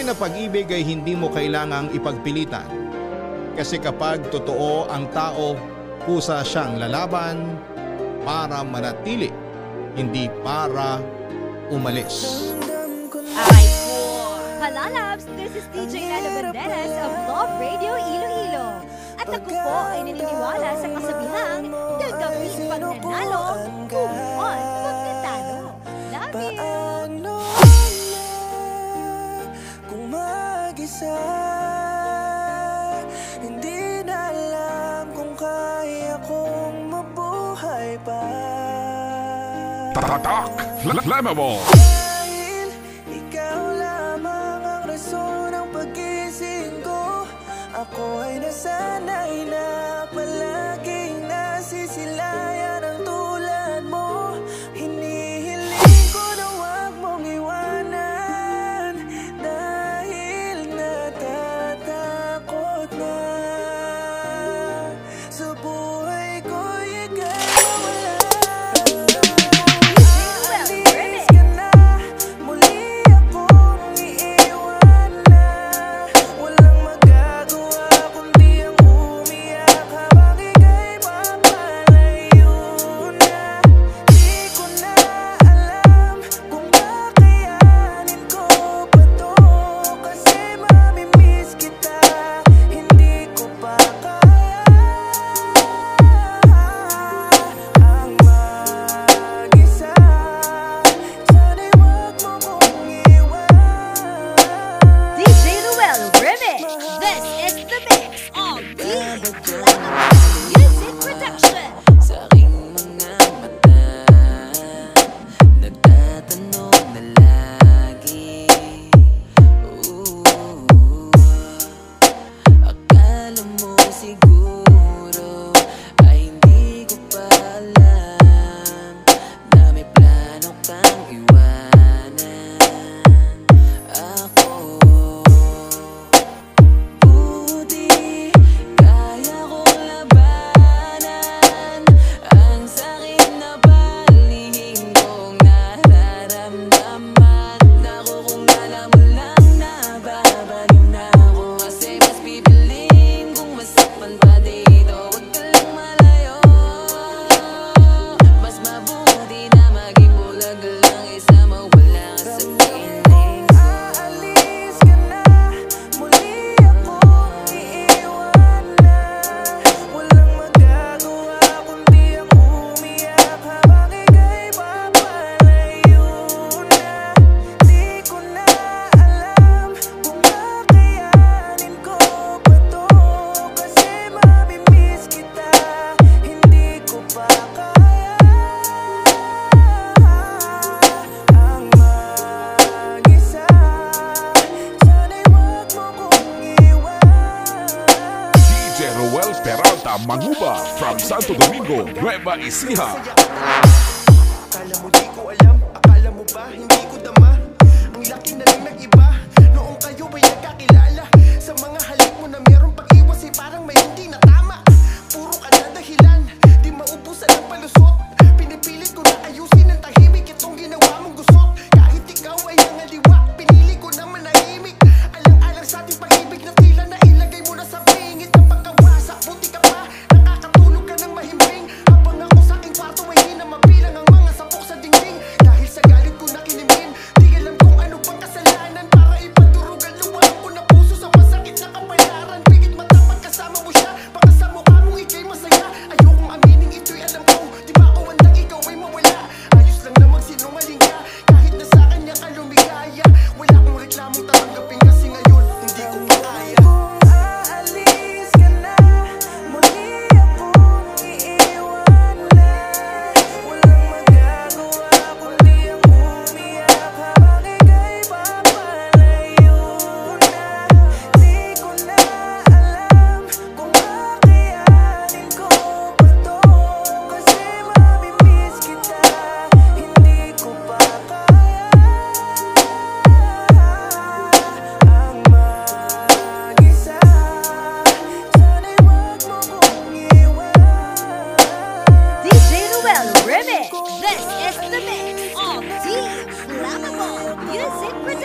tunay na pag-ibig ay hindi mo kailangang ipagpilitan. Kasi kapag totoo ang tao, kusa siyang lalaban para manatili, hindi para umalis. Ay po! Palalabs, this is DJ Ella Banderas of Love Radio Iloilo. At ako po ay naniniwala sa kasabihang gagawin pag nanalo, kung on pag natalo. Love you! Paano na kung mag-isa? Hindi na alam kung kaya kong mabuhay pa. Tatak! Flammable! Dahil ikaw lamang ang rason ng pagising ko. Ako ay nasanay na palaging nasisilayan ang tulad mo. Hinihiling ko na huwag mong iwanan, dahil natatakot na sa buhay ko'y ikaw wala. Aalis ka na, muli akong iiwan na. Walang magagawa kundi ang umiyak habang ika'y papalayo na. Di ko na alam kung kakayanin ko pa to, kasi mamimiss kita, hindi ko pa kaya ang mag-isa. Sana'y huwag mo kong iwan. DJ Ruel Remix. This is the mix of Deep Music Production. Sa aking mga mata, nagtatanong na lagi. Akala mo siguro ay hindi ko pa alam na may plano kang iwanan ako. Buti kaya kong labanan ang sakit na balihim kong nararamdaman. Naku, kung alam mo lang na babaliw na ako, kasi mas bibiling kung masakpan pa dito. Huwag ka lang malayo, mas mabuti na maging bulag lang, isa mawala ka sa piling. Aalis ka na, muli akong iiwan na. Walang magagawa kundi ang umiyak habang ika'y papalayo na. Di ko na alam kung kakayanin ko pa to, kasi mamimiss kita, hindi ko pa kaya ang mag-isa. Sana'y huwag mo kong iwan. DJ Ruel Peralta Manguba from Santo Domingo, Nueva Ecija. Akala mo di ko alam, akala mo ba hindi ko dama? Ang laki na lang nag-iba, noong kayo ba'y nagkakilala? Sa mga halik mo na merong pag-iwas ay parang may hindi na tama. Puro ka na dahilan, di maubusan ng palusot. Pinipilit ko na ayusin ang tahimik itong ginawa mong gusot. Kahit ikaw ay nangaliwa, pinili ko na manahimik. Alang-alang sa ating pag-ibig na tila na ilagay mo na sa pingit ng pagkawasak. Buti ka pa, nakakatulog ka ng mahimbing, habang ako sa aking kwarto ay di na mabilang ang mga sapok sa dingding. Dahil sa galit ko na kinimin, di alam kung ano pang kasalanan para ipagdurog ang luwag ko na puso sa masakit na kapalaran. Pigit matapat kasama mo siya, baka sa mukha mong ika'y masaya. Ayokong aminin ito'y alam ko, di ba ako handang ikaw ay mawala. Ayos lang namang sinungaling ka, kahit na sa kanya ka lumigaya. Wala akong reklamong tatanggapin kasi ngayon hindi ko pa kaya. Kung aalis ka na, muli akong iiwan na. Walang magagawa kundi ang umiyak habang ika'y papalayo na. Di ko na alam kung kakayanin ko pa to, kasi mamimiss kita, hindi ko pa kaya ang mag-isa. Sana'y huwag mo kong iwan. DJ Ruel Remix. This is the mix of Deep Flammable Music Production.